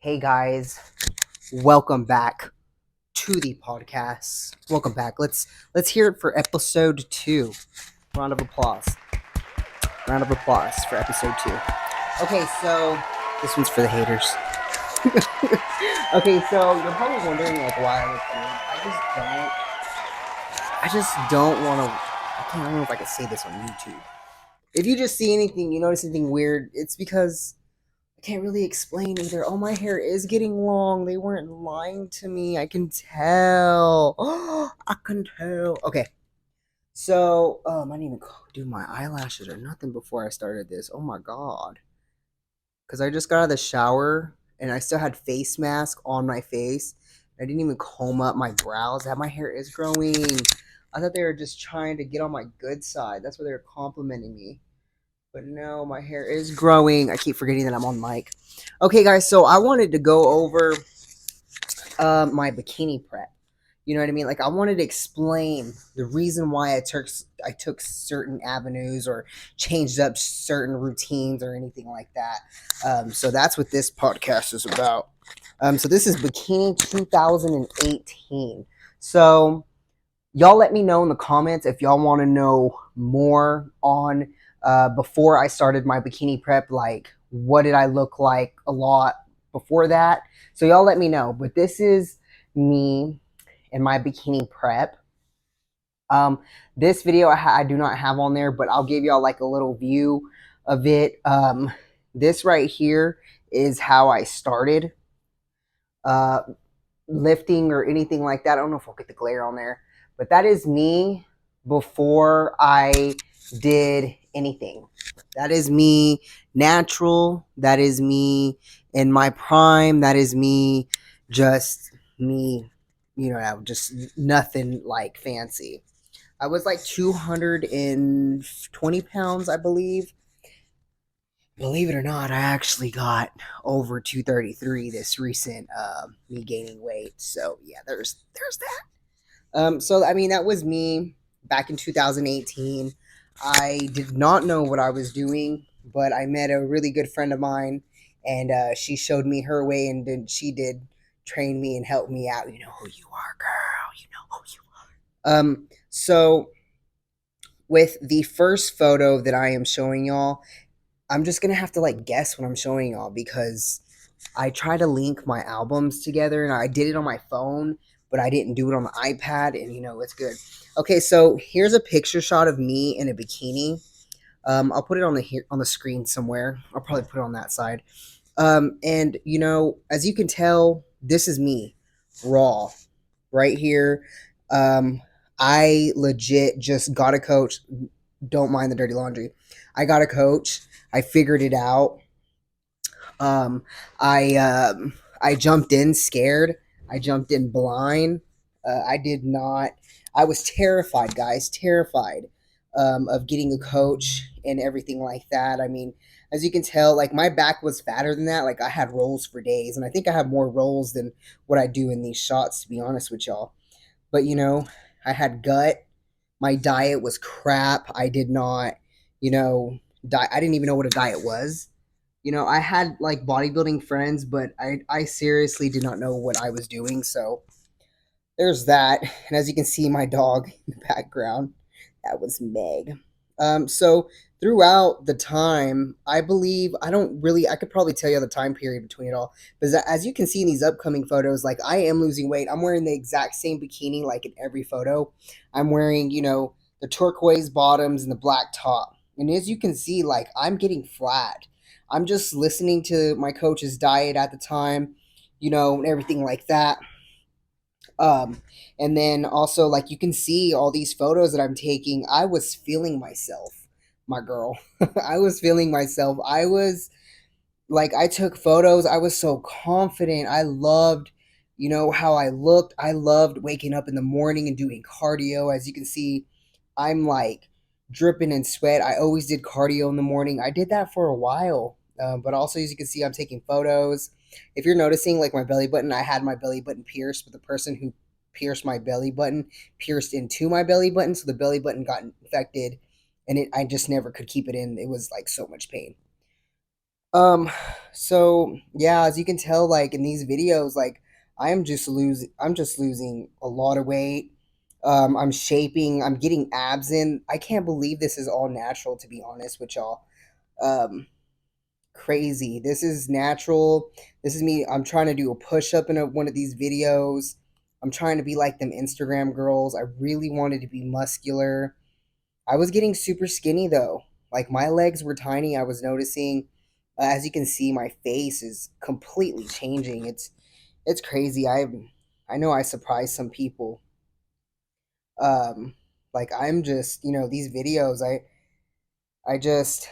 Hey guys, welcome back to the podcast. Welcome back. Let's hear it for episode 2. Round of applause. Round of applause for episode 2. Okay, so this one's for the haters. Okay, so you're probably wondering like why I look funny. I just don't want to. I don't know if I can say this on YouTube. If you just see anything, you notice anything weird, it's because I can't really explain either. Oh, my hair is getting long. They weren't lying to me. I can tell. I can tell. Okay. So, I didn't even do my eyelashes or nothing before I started this. Oh my god. Because I just got out of the shower and I still had face mask on my face. I didn't even comb up my brows. That my hair is growing. I thought they were just trying to get on my good side. That's why they were complimenting me. But no, my hair is growing. I keep forgetting that I'm on mic. Okay, guys, so I wanted to go over my bikini prep. You know what I mean? Like I wanted to explain the reason why I took certain avenues or changed up certain routines or anything like that. So that's what this podcast is about. So this is Bikini 2018. So y'all let me know in the comments if y'all want to know more on before I started my bikini prep, like what did I look like a lot before that. So y'all let me know. But this is me and my bikini prep. This video I do not have on there, but I'll give y'all like a little view of it. This right here is how I started uh, lifting or anything like that. I don't know if I'll get the glare on there, but that is me before I did anything. That is me natural. That is me in my prime. That is me, just me, just nothing like fancy. I was like 220 pounds, I believe. Believe it or not, I actually got over 233 this recent me gaining weight. So yeah, there's that. So I mean that was me back in 2018. I did not know what I was doing, but I met a really good friend of mine, and she showed me her way, and then she did train me and help me out. You know who you are, girl. You know who you are. So with the first photo that I am showing y'all, I'm just gonna have to like guess what I'm showing y'all because I try to link my albums together and I did it on my phone, but I didn't do it on the iPad, and it's good. Okay, so here's a picture shot of me in a bikini. I'll put it on the screen somewhere. I'll probably put it on that side. And as you can tell, this is me, raw, right here. Um, I legit just got a coach. Don't mind the dirty laundry. I got a coach. I figured it out. Um, I jumped in scared. I jumped in blind. I did not. I was terrified, guys. Terrified of getting a coach and everything like that. I mean, as you can tell, like my back was fatter than that. Like I had rolls for days, and I think I have more rolls than what I do in these shots, to be honest with y'all. But I had gut. My diet was crap. I did not, I didn't even know what a diet was. I had like bodybuilding friends, but I seriously did not know what I was doing. So there's that. And as you can see, my dog in the background, that was Meg. So throughout the time, I believe I could probably tell you the time period between it all. But as you can see in these upcoming photos, like I am losing weight. I'm wearing the exact same bikini like in every photo. I'm wearing, the turquoise bottoms and the black top. And as you can see, like I'm getting flat. I'm just listening to my coach's diet at the time, and everything like that. Um, and then also, like, you can see all these photos that I'm taking. I was feeling myself, my girl. I was feeling myself. I was like, I took photos. I was so confident. I loved, how I looked. I loved waking up in the morning and doing cardio. As you can see, I'm like dripping in sweat. I always did cardio in the morning. I did that for a while. But also, as you can see, I'm taking photos. If you're noticing, like my belly button, I had my belly button pierced, but the person who pierced my belly button pierced into my belly button, so the belly button got infected, and I just never could keep it in. It was like so much pain. Um, so yeah, as you can tell, like in these videos, like I'm just losing a lot of weight. I'm shaping, I'm getting abs in. I can't believe this is all natural, to be honest with y'all. Um, Crazy. This is natural. This is me. I'm trying to do a push up in one of these videos. I'm trying to be like them Instagram girls. I really wanted to be muscular. I was getting super skinny though. Like my legs were tiny. I was noticing. As you can see, my face is completely changing. It's crazy. I know I surprised some people. Um, like I'm just these videos. I just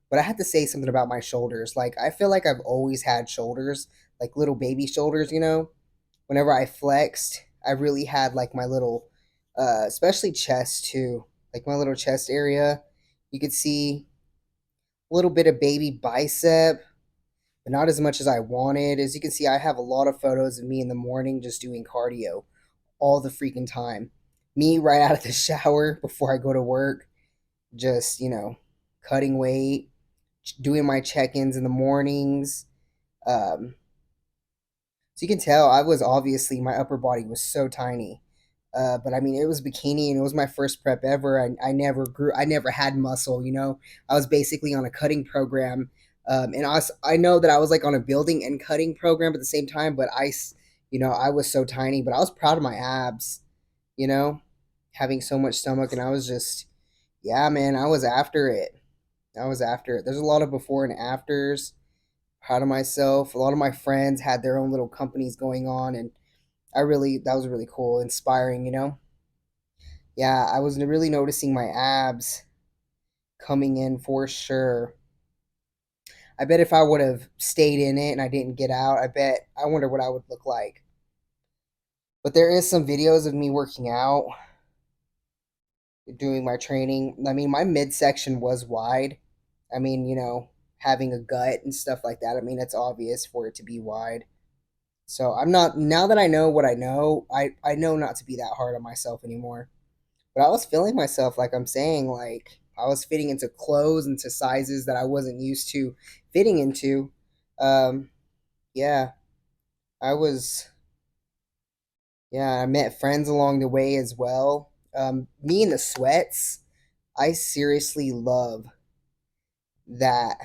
but I had to say something about my shoulders. Like I feel like I've always had shoulders, like little baby shoulders. Whenever I flexed, I really had like my little, especially chest too, like my little chest area. You could see a little bit of baby bicep, but not as much as I wanted. As you can see, I have a lot of photos of me in the morning just doing cardio all the freaking time. Me right out of the shower before I go to work, just, cutting weight, doing my check ins in the mornings. Um, So you can tell I was obviously my upper body was so tiny. But I mean, it was bikini and it was my first prep ever. I never grew, I never had muscle. I was basically on a cutting program. And I know that I was like on a building and cutting program at the same time, but I was so tiny, but I was proud of my abs, you know, having so much stomach. And I was just, yeah, man, I was after it. I was after it. There's a lot of before and afters. Proud of myself. A lot of my friends had their own little companies going on, and that was really. Inspiring. Yeah, I was really noticing my abs coming in for sure. I bet if I would have stayed in it and I didn't get out, I wonder what I would look like. But there is some videos of me working out, doing my training. I mean, my midsection was wide. I mean, having a gut and stuff like that. I mean, it's obvious for it to be wide. So I'm not now that I know what I know, I know not to be that hard on myself anymore. But I was feeling myself like I'm saying, like I was fitting into clothes, into sizes that I wasn't used to fitting into. Um, yeah, I was. Yeah, I met friends along the way as well. Me and the sweats, I seriously love that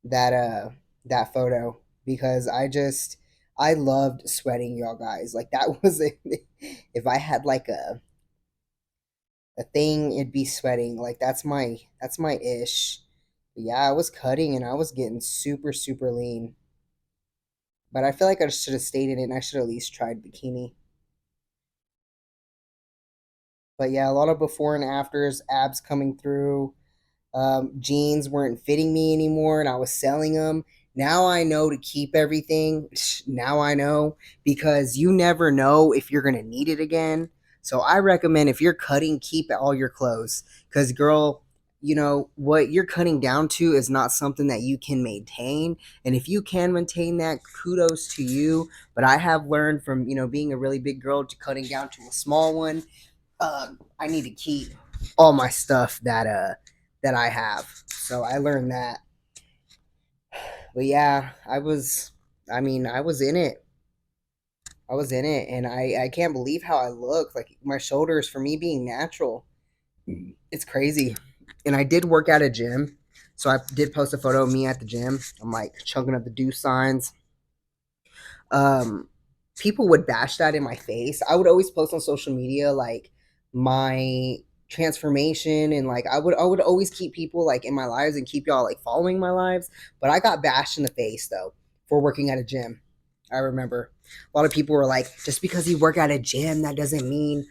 that uh that photo because I loved sweating, y'all guys. Like that was if I had like a thing, it'd be sweating. Like that's my ish. But yeah, I was cutting and I was getting super super lean. But I feel like I should have stayed in it and I should have at least tried bikini. But yeah, a lot of before and afters, abs coming through. Jeans weren't fitting me anymore and I was selling them. Now I know to keep everything. Now I know because you never know if you're going to need it again. So I recommend if you're cutting, keep all your clothes. Because, girl, what you're cutting down to is not something that you can maintain. And if you can maintain that, kudos to you. But I have learned from, being a really big girl to cutting down to a small one. I need to keep all my stuff that I have. So I learned that. But yeah, I was in it. I was in it and I can't believe how I look. Like my shoulders for me being natural. It's crazy. And I did work at a gym. So I did post a photo of me at the gym. I'm like chunking up the do signs. um People would bash that in my face. I would always post on social media like my transformation and like I would always keep people like in my lives and keep y'all like following my lives, but I got bashed in the face though for working at a gym. I remember a lot of people were like, just because you work at a gym that doesn't mean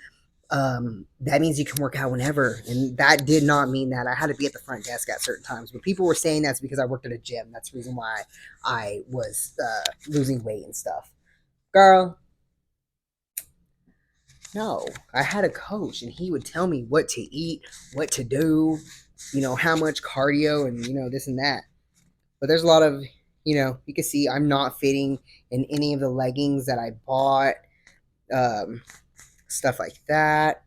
that means you can work out whenever. And that did not mean that. I had to be at the front desk at certain times. But people were saying that's because I worked at a gym. That's the reason why I was losing weight and stuff. Girl, no. I had a coach and he would tell me what to eat, what to do, how much cardio and, this and that. But there's a lot of, you can see I'm not fitting in any of the leggings that I bought, um, stuff like that.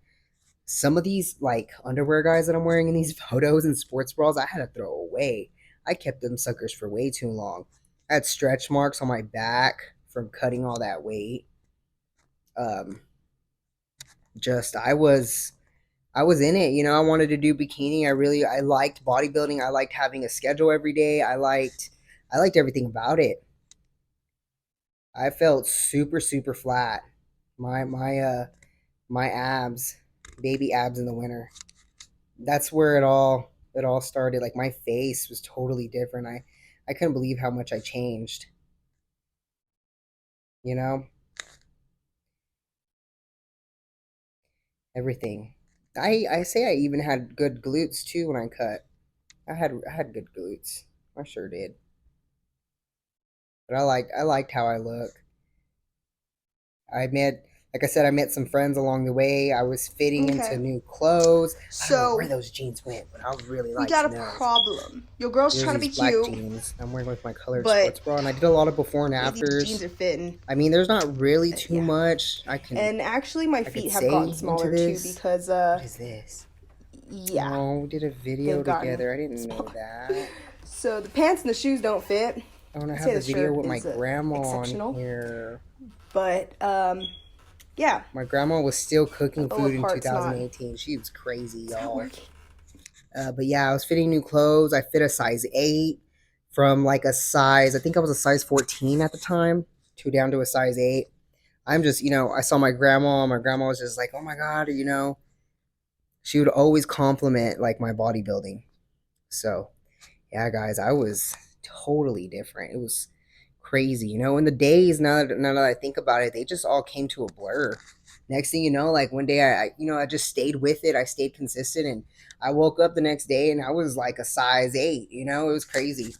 Some of these like underwear guys that I'm wearing in these photos and sports bras, I had to throw away. I kept them suckers for way too long. I had stretch marks on my back from cutting all that weight. Um, just I was in it, you know. I wanted to do bikini. I liked bodybuilding. I liked having a schedule every day. I liked everything about it. I felt super flat. My my abs, baby abs in the winter. That's where it all started. Like my face was totally different. I couldn't believe how much I changed, you know? Everything. I say I even had good glutes too when I cut. I had good glutes. I sure did. But I liked how I look. I met, like I said, I met some friends along the way. I was fitting into Okay. new clothes. I don't know where So those jeans went, but I would really we like got to a know. problem. Your girl's There's trying to these be black cute, jeans I'm wearing with my colored but sports bra, and I did a lot of before and these jeans afters. are fitting. I mean, there's not really too Yeah. much And actually, my I could feet have gotten say into smaller too this. because, What is this? yeah, Oh, we did a video they've gotten together. I didn't know smaller. that. So the pants and the shoes don't fit. Oh, and I I'd have say the the video shirt with my is grandma on exceptional, here. but yeah, My grandma was still the cooking lower food in part's not. 2018. She was crazy, It's not y'all. working. But yeah, I was fitting new clothes. I fit a size 8 from like a size, I think I was a size 14 at the time, to down to a size 8. I'm just, you know, I saw my grandma. My grandma was just like, oh my God, you know, she would always compliment like my bodybuilding. So yeah, guys, I was totally different. It was crazy, you know. In the days now that I think about it, they just all came to a blur. Next thing you know, like one day you know, I just stayed with it. I stayed consistent, and I woke up the next day and I was like a size 8. You know, it was crazy.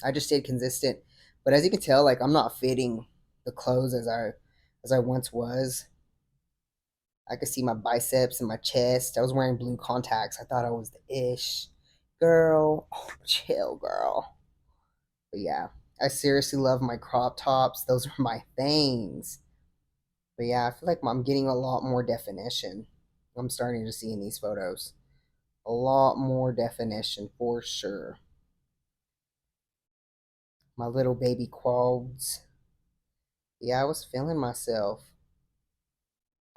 I just stayed consistent, but as you can tell, like I'm not fitting the clothes as I once was. I could see my biceps and my chest. I was wearing blue contacts. I thought I was the ish girl. Oh, chill, girl. But yeah, I seriously love my crop tops. Those are my things. But yeah, I feel like I'm getting a lot more definition. I'm starting to see in these photos. A lot more definition for sure. My little baby quads. Yeah, I was feeling myself.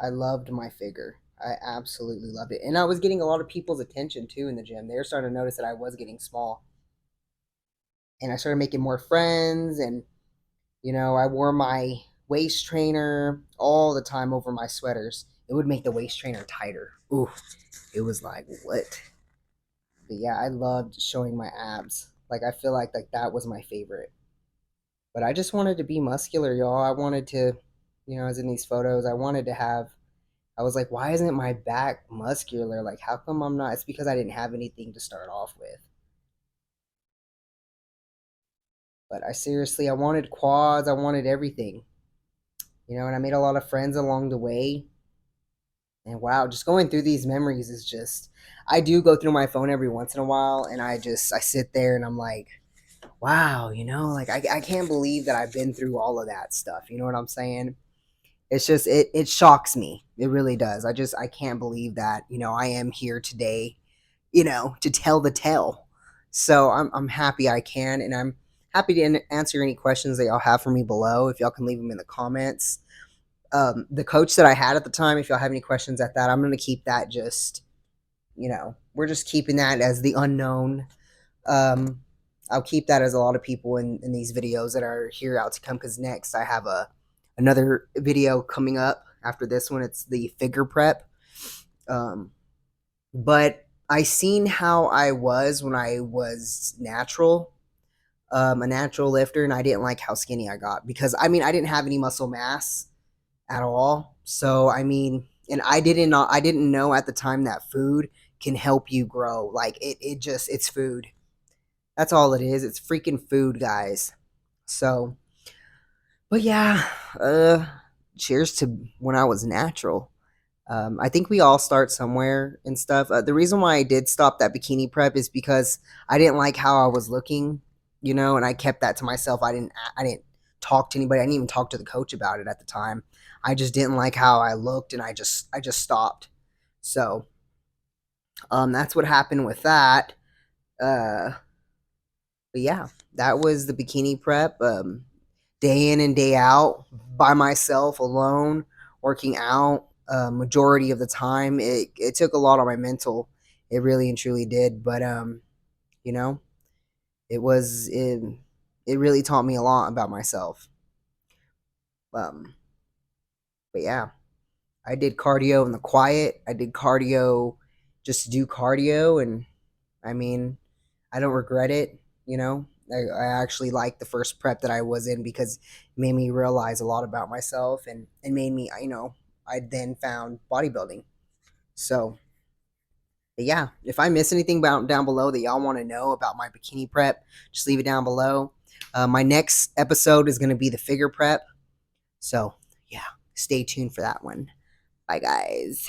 I loved my figure. I absolutely loved it. And I was getting a lot of people's attention too in the gym. They were starting to notice that I was getting small. And I started making more friends, and you know, I wore my waist trainer all the time over my sweaters. It would make the waist trainer tighter. Ooh, it was like what? But yeah, I loved showing my abs. Like I feel like that was my favorite. But I just wanted to be muscular, y'all. I wanted to, you know, as in these photos, I wanted to have. I was like, why isn't my back muscular? Like, how come I'm not? It's because I didn't have anything to start off with. But I wanted quads. I wanted everything, you know. And I made a lot of friends along the way. And wow, just going through these memories is just. I do go through my phone every once in a while, and I sit there and I'm like, wow, you know, like I can't believe that I've been through all of that stuff. You know what I'm saying? It's just it shocks me. It really does. I can't believe that, you know, I am here today, you know, to tell the tale. So I'm happy I can, and I'm happy to answer any questions that y'all have for me below. If y'all can leave them in the comments. The coach that I had at the time, if y'all have any questions at that, I'm gonna keep that just, you know, we're just keeping that as the unknown. um, I'll keep that as a lot of people in these videos that are here out to come, because next I have another video coming up after this one. It's the figure prep. Um, but I seen how I was when I was natural, a natural lifter, and I didn't like how skinny I got, because I mean I didn't have any muscle mass at all. So I mean, and I didn't know at the time that food can help you grow. Like it just it's food. That's all it is. It's freaking food, guys. So, but yeah, uh, cheers to when I was natural. I think we all start somewhere and stuff. The reason why I did stop that bikini prep is because I didn't like how I was looking, you know, and I kept that to myself. I didn't talk to anybody. I didn't even talk to the coach about it at the time. I just didn't like how I looked, and I just stopped. So, that's what happened with that. Uh, But yeah, that was the bikini prep. Day in and day out, by myself, alone, working out. Majority of the time, it took a lot on my mental. It really and truly did. But you know, it was it really taught me a lot about myself. Um, but yeah, I did cardio in the quiet. I did cardio just to do cardio, and I mean, I don't regret it. I actually liked the first prep that I was in because it made me realize a lot about myself and made me, I then found bodybuilding. So, yeah, if I miss anything about down below that y'all want to know about my bikini prep, just leave it down below. My next episode is going to be the figure prep. So, yeah, stay tuned for that one. Bye, guys.